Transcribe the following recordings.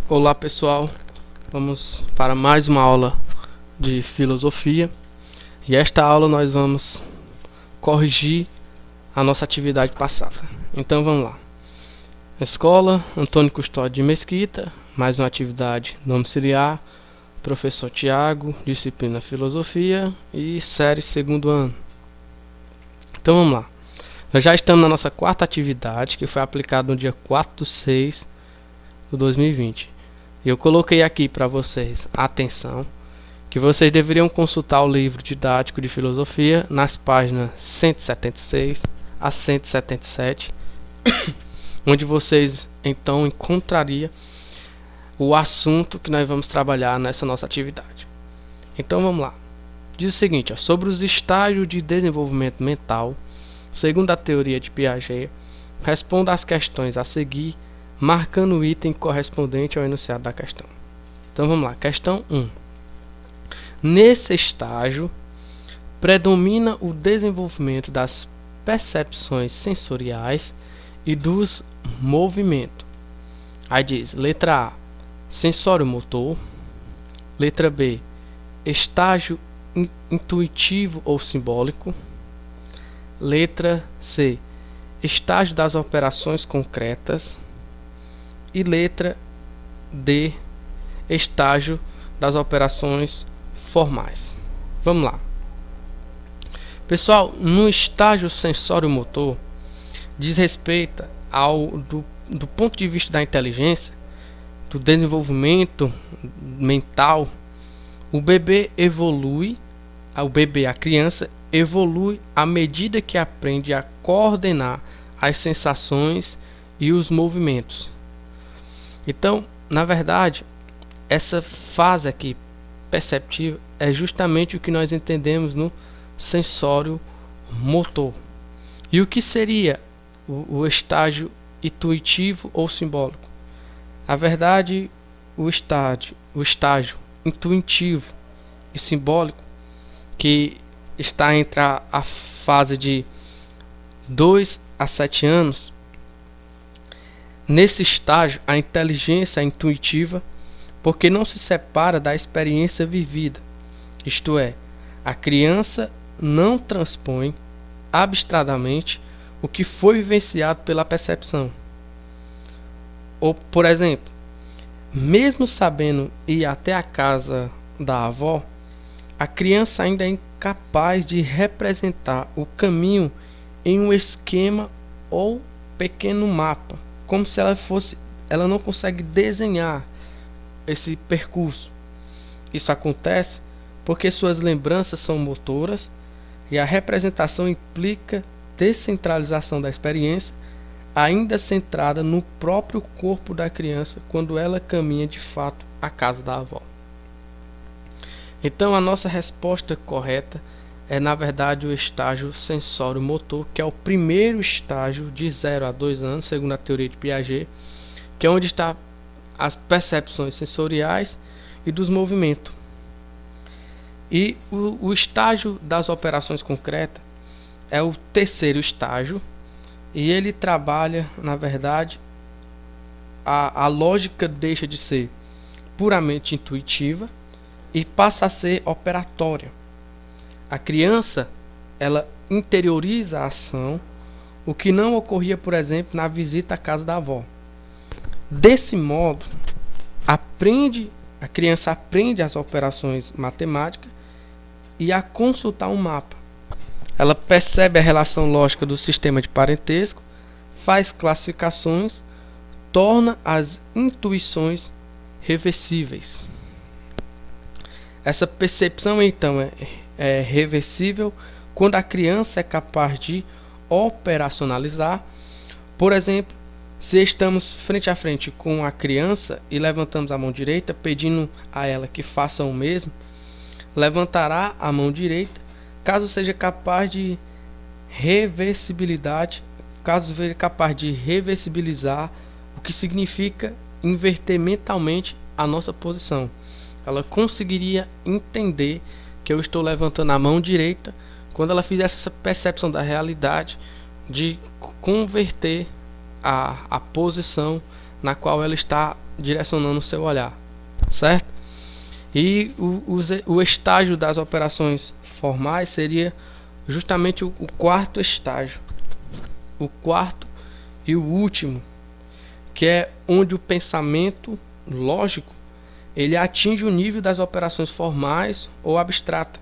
Olá pessoal, vamos para mais uma aula de filosofia e esta aula nós vamos corrigir a nossa atividade passada. Então vamos lá. Escola Antônio Custódio de Mesquita, mais uma atividade domiciliar, professor Tiago, disciplina filosofia e série segundo ano. Então vamos lá. Nós já estamos na nossa quarta atividade, que foi aplicada no dia 4/6/2020. Eu coloquei aqui para vocês, atenção, que vocês deveriam consultar o livro didático de filosofia nas páginas 176 a 177, onde vocês então encontrariam o assunto que nós vamos trabalhar nessa nossa atividade. Então vamos lá. Diz o seguinte, sobre os estágios de desenvolvimento mental, segundo a teoria de Piaget, responda às questões a seguir, marcando o item correspondente ao enunciado da questão. Então vamos lá, questão 1. Nesse estágio, predomina o desenvolvimento das percepções sensoriais e dos movimentos. Aí diz, letra A, sensório motor, letra B, estágio intuitivo ou simbólico, letra C, estágio das operações concretas, e letra D, estágio das operações formais. Vamos lá. Pessoal, no estágio sensório-motor, diz respeito do ponto de vista da inteligência, do desenvolvimento mental, o bebê evolui, a criança evolui à medida que aprende a coordenar as sensações e os movimentos. Então, na verdade, essa fase aqui perceptiva é justamente o que nós entendemos no sensório motor. E o que seria o estágio intuitivo ou simbólico? Na verdade, o estágio intuitivo e simbólico, que está entre a fase de 2 a 7 anos, nesse estágio, a inteligência é intuitiva porque não se separa da experiência vivida. Isto é, a criança não transpõe abstratamente o que foi vivenciado pela percepção. Ou, por exemplo, mesmo sabendo ir até a casa da avó, a criança ainda é incapaz de representar o caminho em um esquema ou pequeno mapa, como se ela não consegue desenhar esse percurso. Isso acontece porque suas lembranças são motoras e a representação implica descentralização da experiência, ainda centrada no próprio corpo da criança quando ela caminha de fato à casa da avó. Então a nossa resposta correta é, na verdade, o estágio sensório-motor, que é o primeiro estágio de 0 a 2 anos, segundo a teoria de Piaget, que é onde está as percepções sensoriais e dos movimentos. E o estágio das operações concretas é o terceiro estágio, e ele trabalha, na verdade, a lógica deixa de ser puramente intuitiva e passa a ser operatória. A criança, ela interioriza a ação, o que não ocorria, por exemplo, na visita à casa da avó. Desse modo, a criança aprende as operações matemáticas e a consultar um mapa. Ela percebe a relação lógica do sistema de parentesco, faz classificações, torna as intuições reversíveis. Essa percepção, então, é reversível quando a criança é capaz de operacionalizar. Por exemplo, se estamos frente a frente com a criança e levantamos a mão direita, pedindo a ela que faça o mesmo, levantará a mão direita caso seja capaz de reversibilidade, caso seja capaz de reversibilizar, o que significa inverter mentalmente a nossa posição. Ela conseguiria entender que eu estou levantando a mão direita quando ela fizesse essa percepção da realidade de converter a posição na qual ela está direcionando o seu olhar, certo? E o estágio das operações formais seria justamente o quarto estágio, o quarto e o último, que é onde o pensamento lógico ele atinge o nível das operações formais ou abstrata.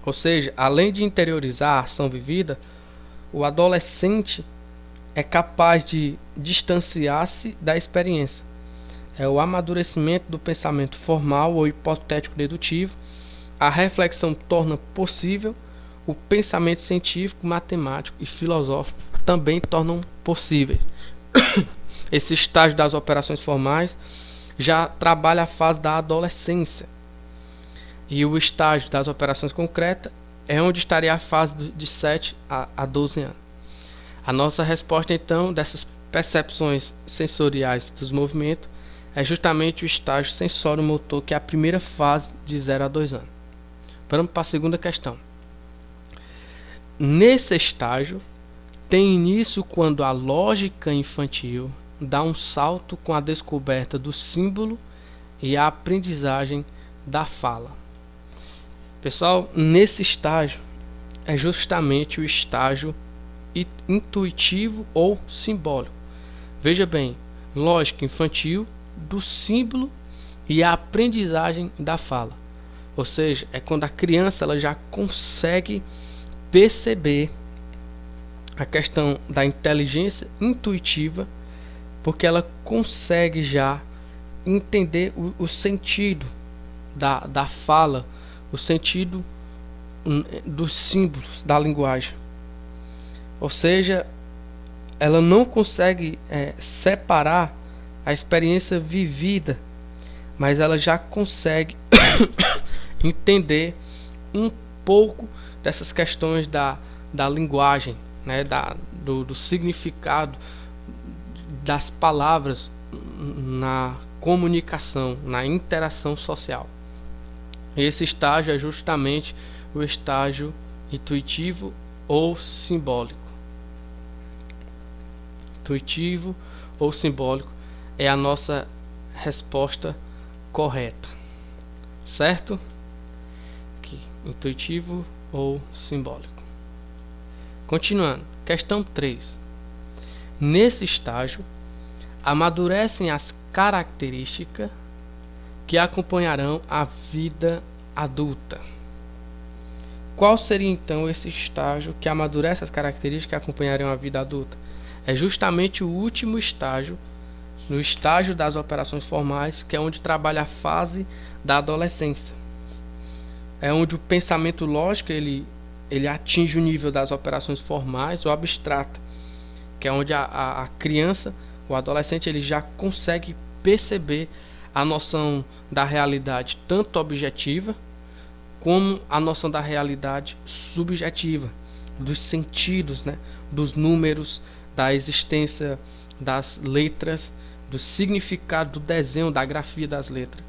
Ou seja, além de interiorizar a ação vivida, o adolescente é capaz de distanciar-se da experiência. É o amadurecimento do pensamento formal ou hipotético dedutivo. A reflexão torna possível, o pensamento científico, matemático e filosófico também tornam possíveis. Esse estágio das operações formais já trabalha a fase da adolescência. E o estágio das operações concretas é onde estaria a fase de 7 a 12 anos. A nossa resposta, então, dessas percepções sensoriais dos movimentos é justamente o estágio sensório-motor, que é a primeira fase de 0 a 2 anos. Vamos para a segunda questão. Nesse estágio, tem início quando a lógica infantil dá um salto com a descoberta do símbolo e a aprendizagem da fala. Pessoal, nesse estágio é justamente o estágio intuitivo ou simbólico. Veja bem, lógica infantil, do símbolo e a aprendizagem da fala. Ou seja, é quando a criança ela já consegue perceber a questão da inteligência intuitiva, porque ela consegue já entender o sentido da fala, o sentido dos símbolos da linguagem. Ou seja, ela não consegue separar a experiência vivida, mas ela já consegue entender um pouco dessas questões da linguagem, né, do significado das palavras na comunicação, na interação social. Esse estágio é justamente o estágio intuitivo ou simbólico. Intuitivo ou simbólico é a nossa resposta correta, certo? Aqui, intuitivo ou simbólico. Continuando, questão 3. Nesse estágio, amadurecem as características que acompanharão a vida adulta. Qual seria então esse estágio que amadurece as características que acompanharão a vida adulta? É justamente o último estágio, no estágio das operações formais, que é onde trabalha a fase da adolescência. É onde o pensamento lógico ele atinge o nível das operações formais ou abstrata, que é onde a criança, o adolescente, ele já consegue perceber a noção da realidade tanto objetiva como a noção da realidade subjetiva, dos sentidos, né, dos números, da existência das letras, do significado do desenho, da grafia das letras.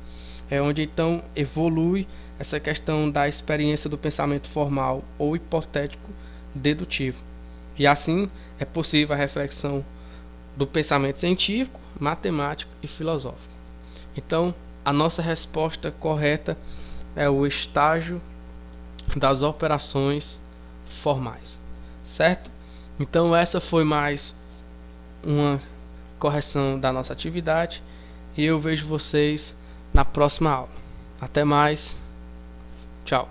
É onde então evolui essa questão da experiência do pensamento formal ou hipotético dedutivo. E assim é possível a reflexão do pensamento científico, matemático e filosófico. Então, a nossa resposta correta é o estágio das operações formais, certo? Então, essa foi mais uma correção da nossa atividade e eu vejo vocês na próxima aula. Até mais. Tchau.